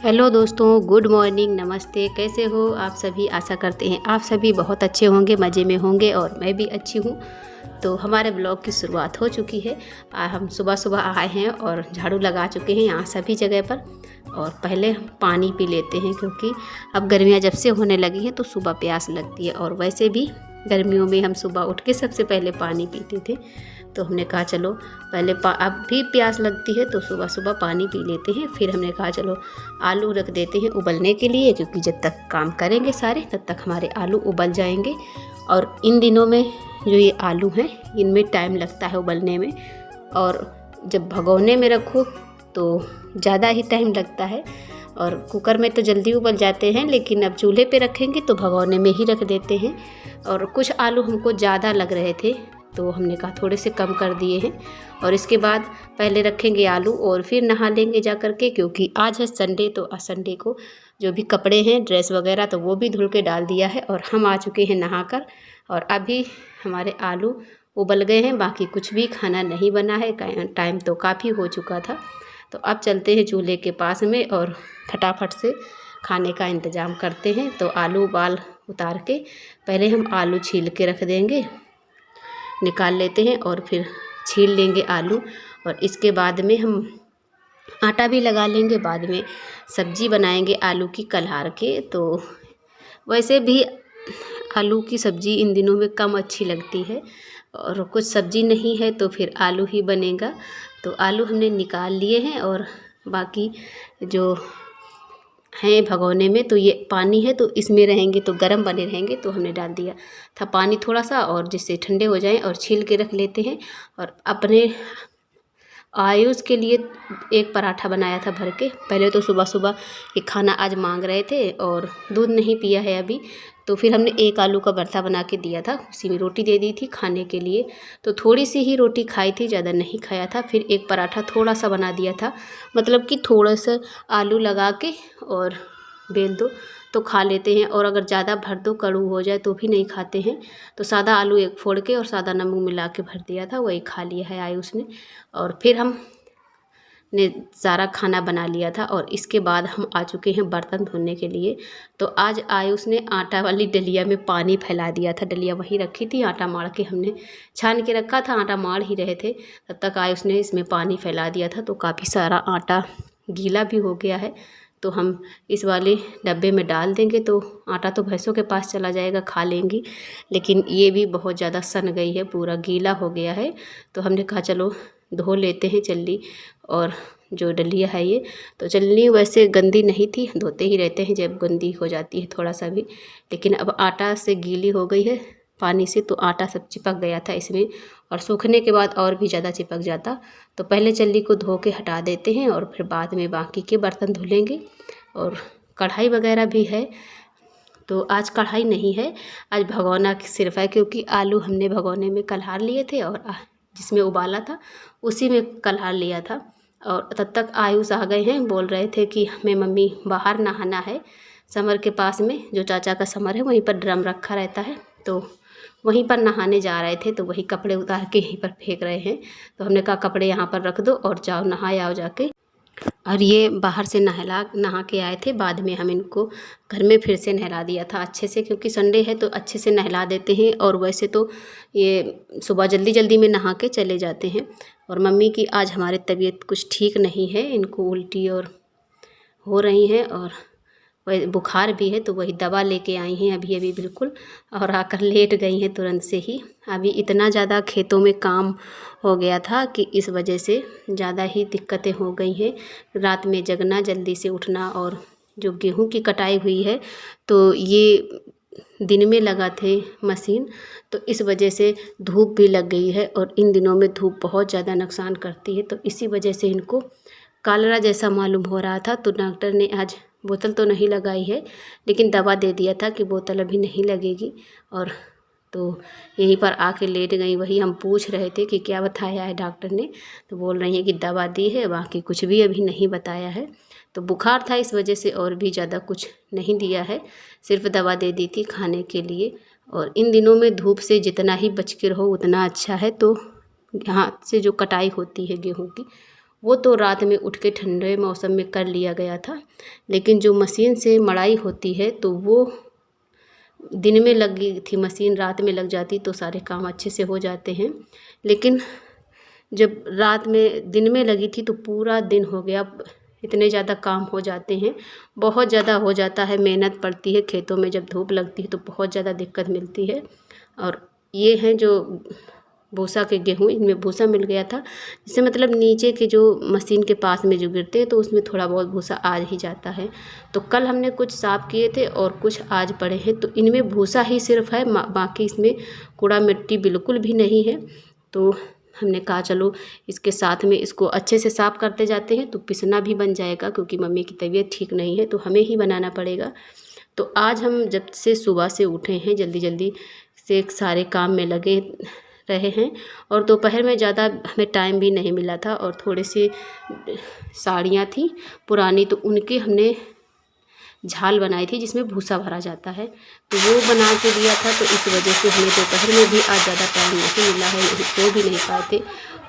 Hello दोस्तों, good morning, नमस्ते। कैसे हो आप सभी? आशा करते हैं आप सभी बहुत अच्छे होंगे, मज़े में होंगे और मैं भी अच्छी हूँ। तो हमारे ब्लॉग की शुरुआत हो चुकी है। हम सुबह सुबह आए हैं और झाड़ू लगा चुके हैं यहाँ सभी जगह पर। और पहले हम पानी पी लेते हैं क्योंकि अब गर्मियाँ जब से होने लगी हैं तो सुबह प्यास लगती है। और वैसे भी गर्मियों में हम सुबह उठ के सबसे पहले पानी पीते थे। तो हमने कहा चलो पहले अब भी प्यास लगती है तो सुबह सुबह पानी पी लेते हैं। फिर हमने कहा चलो आलू रख देते हैं उबलने के लिए, क्योंकि जब तक काम करेंगे सारे तब तक हमारे आलू उबल जाएंगे। और इन दिनों में जो ये आलू हैं इनमें टाइम लगता है उबलने में, और जब भगोने में रखो तो ज़्यादा ही टाइम लगता है। और कुकर में तो जल्दी उबल जाते हैं, लेकिन अब चूल्हे पे रखेंगे तो भगोने में ही रख देते हैं। और कुछ आलू हमको ज़्यादा लग रहे थे तो हमने कहा थोड़े से कम कर दिए हैं। और इसके बाद पहले रखेंगे आलू और फिर नहा लेंगे जा कर के, क्योंकि आज है संडे। तो आज संडे को जो भी कपड़े हैं, ड्रेस वगैरह, तो वो भी धुल के डाल दिया है और हम आ चुके हैं नहाकर। और अभी हमारे आलू उबल गए हैं, बाकी कुछ भी खाना नहीं बना है, टाइम तो काफ़ी हो चुका था। तो अब चलते हैं चूल्हे के पास में और फटाफट से खाने का इंतज़ाम करते हैं। तो आलू उबाल उतार के पहले हम आलू छील के रख देंगे, निकाल लेते हैं और फिर छील लेंगे आलू। और इसके बाद में हम आटा भी लगा लेंगे, बाद में सब्जी बनाएंगे आलू की कल्हार के। तो वैसे भी आलू की सब्ज़ी इन दिनों में कम अच्छी लगती है, और कुछ सब्ज़ी नहीं है तो फिर आलू ही बनेगा। तो आलू हमने निकाल लिए हैं और बाकी जो हैं भगोने में, तो ये पानी है तो इसमें रहेंगे तो गर्म बने रहेंगे, तो हमने डाल दिया था पानी थोड़ा सा, और जिससे ठंडे हो जाएं। और छील के रख लेते हैं। और अपने आयुष के लिए एक पराठा बनाया था भर के। पहले तो सुबह सुबह ये खाना आज मांग रहे थे और दूध नहीं पिया है अभी, तो फिर हमने एक आलू का भरता बना के दिया था, उसी में रोटी दे दी थी खाने के लिए। तो थोड़ी सी ही रोटी खाई थी, ज़्यादा नहीं खाया था। फिर एक पराठा थोड़ा सा बना दिया था, मतलब कि थोड़ा सा आलू लगा के और बेल दो तो खा लेते हैं। और अगर ज़्यादा भर दो कड़ू हो जाए तो भी नहीं खाते हैं। तो सादा आलू एक फोड़ के और सादा नमक मिला के भर दिया था, वही खा लिया है आयुष ने। और फिर हम ने सारा खाना बना लिया था। और इसके बाद हम आ चुके हैं बर्तन धोने के लिए। तो आज आयुष ने आटा वाली डलिया में पानी फैला दिया था, डलिया वहीं रखी थी, आटा माड़ के हमने छान के रखा था, आटा माड़ ही रहे थे, तब तक आयुष ने इसमें पानी फैला दिया था। तो काफ़ी सारा आटा गीला भी हो गया है, तो हम इस वाले डब्बे में डाल देंगे। तो आटा तो भैंसों के पास चला जाएगा, खा लेंगी, लेकिन ये भी बहुत ज़्यादा सन गई है, पूरा गीला हो गया है। तो हमने कहा चलो धो लेते हैं चल्ली। और जो डलिया है ये, तो चलनी वैसे गंदी नहीं थी, धोते ही रहते हैं जब गंदी हो जाती है थोड़ा सा भी, लेकिन अब आटा से गीली हो गई है पानी से, तो आटा सब चिपक गया था इसमें, और सूखने के बाद और भी ज़्यादा चिपक जाता। तो पहले चल्ली को धो के हटा देते हैं और फिर बाद में बाकी के बर्तन धुलेंगे। और कढ़ाई वगैरह भी है, तो आज कढ़ाई नहीं है, आज भगोना सिर्फ है, क्योंकि आलू हमने भगोने में कल्हार लिए थे और जिसमें उबाला था उसी में कल्हार लिया था। और तब तक आयुष आ गए हैं, बोल रहे थे कि हमें मम्मी बाहर नहाना है, समर के पास में जो चाचा का समर है वहीं पर ड्रम रखा रहता है, तो वहीं पर नहाने जा रहे थे। तो वही कपड़े उतार के यहीं पर फेंक रहे हैं। तो हमने कहा कपड़े यहाँ पर रख दो और जाओ नहा आओ जाके। और ये बाहर से नहा के आए थे, बाद में हम इनको घर में फिर से नहला दिया था अच्छे से, क्योंकि संडे है तो अच्छे से नहला देते हैं। और वैसे तो ये सुबह जल्दी जल्दी में नहा के चले जाते हैं। और मम्मी की आज हमारी तबीयत कुछ ठीक नहीं है, इनको उल्टी और हो रही हैं, और वही बुखार भी है, तो वही दवा लेके आई हैं अभी अभी बिल्कुल, और आकर लेट गई हैं तुरंत से ही। अभी इतना ज़्यादा खेतों में काम हो गया था कि इस वजह से ज़्यादा ही दिक्कतें हो गई हैं, रात में जगना, जल्दी से उठना। और जो गेहूं की कटाई हुई है तो ये दिन में लगा थे मशीन, तो इस वजह से धूप भी लग गई है, और इन दिनों में धूप बहुत ज़्यादा नुकसान करती है, तो इसी वजह से इनको कालरा जैसा मालूम हो रहा था। तो डॉक्टर ने आज बोतल तो नहीं लगाई है, लेकिन दवा दे दिया था कि बोतल अभी नहीं लगेगी। और तो यहीं पर आके लेट गई। वही हम पूछ रहे थे कि क्या बताया है डॉक्टर ने, तो बोल रही हैं कि दवा दी है, बाकी कुछ भी अभी नहीं बताया है। तो बुखार था इस वजह से, और भी ज़्यादा कुछ नहीं दिया है, सिर्फ दवा दे दी थी खाने के लिए। और इन दिनों में धूप से जितना ही बच के रहो उतना अच्छा है। तो यहाँ से जो कटाई होती है गेहूँ की, वो तो रात में उठ के ठंडे मौसम में कर लिया गया था, लेकिन जो मशीन से मड़ाई होती है तो वो दिन में लगी थी मशीन, रात में लग जाती तो सारे काम अच्छे से हो जाते हैं। लेकिन जब रात में दिन में लगी थी तो पूरा दिन हो गया, इतने ज़्यादा काम हो जाते हैं, बहुत ज़्यादा हो जाता है, मेहनत पड़ती है खेतों में, जब धूप लगती है तो बहुत ज़्यादा दिक्कत मिलती है। और ये हैं जो भूसा के गेहूँ, इनमें भूसा मिल गया था, जिससे मतलब नीचे के जो मशीन के पास में जो गिरते हैं तो उसमें थोड़ा बहुत भूसा आ ही जाता है। तो कल हमने कुछ साफ़ किए थे और कुछ आज पड़े हैं, तो इनमें भूसा ही सिर्फ है, बाकी इसमें कूड़ा मिट्टी बिल्कुल भी नहीं है। तो हमने कहा चलो इसके साथ में इसको अच्छे से साफ़ करते जाते हैं, तो पिसना भी बन जाएगा, क्योंकि मम्मी की तबीयत ठीक नहीं है तो हमें ही बनाना पड़ेगा। तो आज हम जब से सुबह से उठे हैं, जल्दी जल्दी से सारे काम में लगे रहे हैं, और दोपहर में ज़्यादा हमें टाइम भी नहीं मिला था, और थोड़ी सी साड़ियाँ थी पुरानी तो उनके हमने झाल बनाई थी जिसमें भूसा भरा जाता है, तो वो बना के दिया था। तो इस वजह से हमें दोपहर में भी आज ज़्यादा टाइम नहीं मिला है, नहीं सो भी नहीं पाए थे,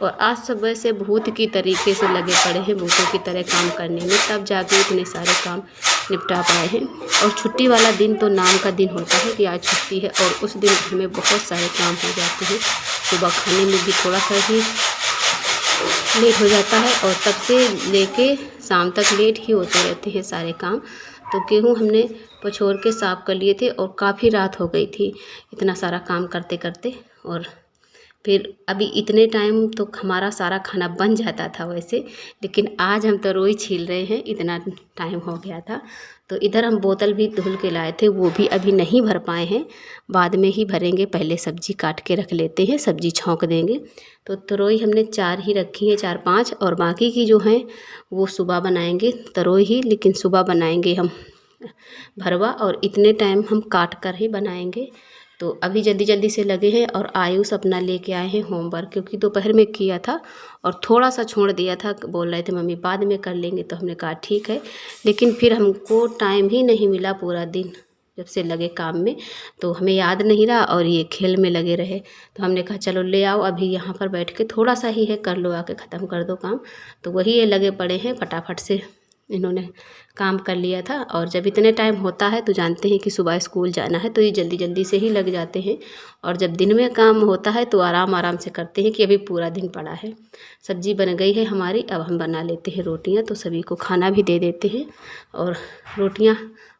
और आज सुबह से भूत की तरीके से लगे पड़े हैं, भूतों की तरह काम करने में, तब जाके इतने सारे काम निपटा पाए हैं। और छुट्टी वाला दिन तो नाम का दिन होता है कि आज छुट्टी है, और उस दिन घर में बहुत सारे काम हो जाते हैं। सुबह खाने में भी थोड़ा सा ही लेट हो जाता है, और तब से लेके शाम तक लेट ही होते रहते हैं सारे काम। तो गेहूँ हमने पछोर के साफ़ कर लिए थे, और काफ़ी रात हो गई थी इतना सारा काम करते करते। और फिर अभी इतने टाइम तो हमारा सारा खाना बन जाता था वैसे, लेकिन आज हम तरोई छील रहे हैं, इतना टाइम हो गया था। तो इधर हम बोतल भी धुल के लाए थे, वो भी अभी नहीं भर पाए हैं, बाद में ही भरेंगे, पहले सब्जी काट के रख लेते हैं, सब्जी छौंक देंगे। तो तरोई हमने 4 ही रखी है, 4-5, और बाकी की जो हैं वो सुबह बनाएंगे तरोई ही, लेकिन सुबह बनाएंगे हम भरवा, और इतने टाइम हम काट कर ही बनाएंगे। तो अभी जल्दी जल्दी से लगे हैं, और आयुष अपना लेके आए हैं होमवर्क, क्योंकि दोपहर में किया था और थोड़ा सा छोड़ दिया था, बोल रहे थे मम्मी बाद में कर लेंगे, तो हमने कहा ठीक है। लेकिन फिर हमको टाइम ही नहीं मिला पूरा दिन, जब से लगे काम में तो हमें याद नहीं रहा, और ये खेल में लगे रहे। तो हमने कहा चलो ले आओ, अभी यहाँ पर बैठ के थोड़ा सा ही है, कर लो, आके ख़त्म कर दो काम। तो वही ये लगे पड़े हैं, फटाफट से इन्होंने काम कर लिया था। और जब इतने टाइम होता है तो जानते हैं कि सुबह स्कूल जाना है, तो ये जल्दी जल्दी से ही लग जाते हैं, और जब दिन में काम होता है तो आराम आराम से करते हैं कि अभी पूरा दिन पड़ा है। सब्जी बन गई है हमारी, अब हम बना लेते हैं रोटियां, तो सभी को खाना भी दे देते हैं। और रोटियां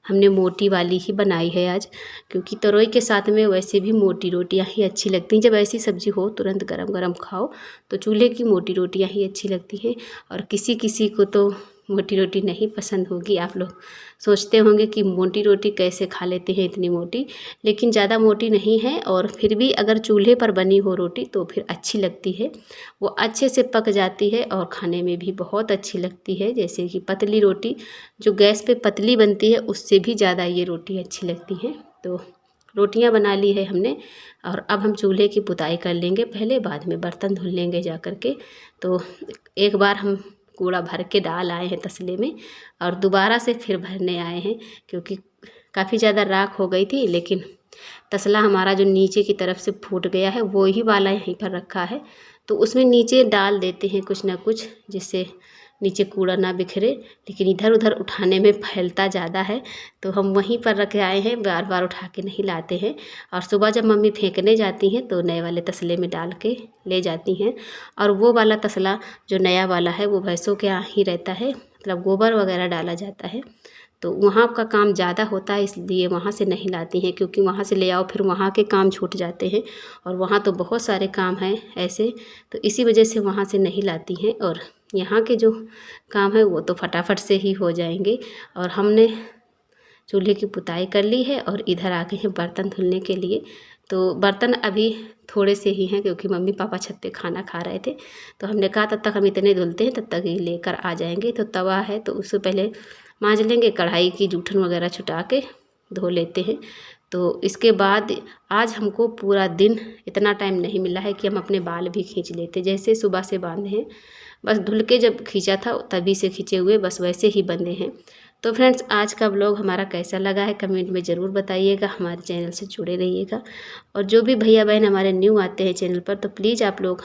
हमने मोटी वाली ही बनाई है आज, क्योंकि तरोई के साथ में वैसे भी मोटी रोटियां ही अच्छी लगती हैं। जब ऐसी सब्जी हो तुरंत गरम गरम खाओ तो चूल्हे की मोटी रोटियां ही अच्छी लगती हैं। और किसी किसी को तो मोटी रोटी नहीं पसंद होगी, आप लोग सोचते होंगे कि मोटी रोटी कैसे खा लेते हैं इतनी मोटी, लेकिन ज़्यादा मोटी नहीं है, और फिर भी अगर चूल्हे पर बनी हो रोटी तो फिर अच्छी लगती है, वो अच्छे से पक जाती है और खाने में भी बहुत अच्छी लगती है। जैसे कि पतली रोटी जो गैस पे पतली बनती है उससे भी ज़्यादा ये रोटी अच्छी लगती है। तो रोटियां बना ली है हमने, और अब हम चूल्हे की पुताई कर लेंगे पहले, बाद में बर्तन धुल लेंगे जा कर के। तो एक बार हम कूड़ा भर के डाल आए हैं तसले में, और दोबारा से फिर भरने आए हैं, क्योंकि काफ़ी ज़्यादा राख हो गई थी। लेकिन तसला हमारा जो नीचे की तरफ से फूट गया है वो ही वाला यहीं पर रखा है, तो उसमें नीचे डाल देते हैं कुछ ना कुछ, जिससे नीचे कूड़ा ना बिखरे। लेकिन इधर उधर उठाने में फैलता ज़्यादा है, तो हम वहीं पर रखे आए हैं, बार बार उठा के नहीं लाते हैं। और सुबह जब मम्मी फेंकने जाती हैं तो नए वाले तसले में डाल के ले जाती हैं। और वो वाला तसला जो नया वाला है वो भैंसों के यहाँ ही रहता है, मतलब गोबर वगैरह डाला जाता है, तो वहाँ का काम ज़्यादा होता है, इसलिए वहाँ से नहीं लाती हैं, क्योंकि वहाँ से ले आओ फिर वहाँ के काम छूट जाते हैं, और वहाँ तो बहुत सारे काम हैं ऐसे, तो इसी वजह से वहाँ से नहीं लाती हैं। और यहाँ के जो काम है वो तो फटाफट से ही हो जाएंगे। और हमने चूल्हे की पुताई कर ली है, और इधर आ गए हैं बर्तन धुलने के लिए। तो बर्तन अभी थोड़े से ही हैं, क्योंकि मम्मी पापा छत पे खाना खा रहे थे, तो हमने कहा तब तक हम इतने धुलते हैं, तब तक ये लेकर आ जाएंगे। तो तवा है तो उससे पहले मांज लेंगे, कढ़ाई की जूठन वगैरह छुटा के धो लेते हैं। तो इसके बाद आज हमको पूरा दिन इतना टाइम नहीं मिला है कि हम अपने बाल भी खींच लेते, जैसे सुबह से बांधे हैं, बस धुल के जब खींचा था तभी से खींचे हुए बस वैसे ही बंधे हैं। तो फ्रेंड्स आज का व्लॉग हमारा कैसा लगा है कमेंट में ज़रूर बताइएगा, हमारे चैनल से जुड़े रहिएगा। और जो भी भैया बहन हमारे न्यू आते हैं चैनल पर, तो प्लीज़ आप लोग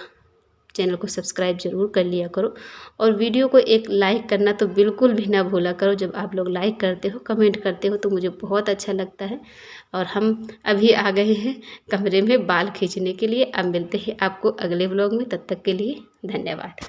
चैनल को सब्सक्राइब ज़रूर कर लिया करो और वीडियो को एक लाइक करना तो बिल्कुल भी ना भूला करो। जब आप लोग लाइक करते हो, कमेंट करते हो तो मुझे बहुत अच्छा लगता है। और हम अभी आ गए हैं कमरे में बाल खींचने के लिए। अब मिलते हैं आपको अगले व्लॉग में, तब तक के लिए धन्यवाद।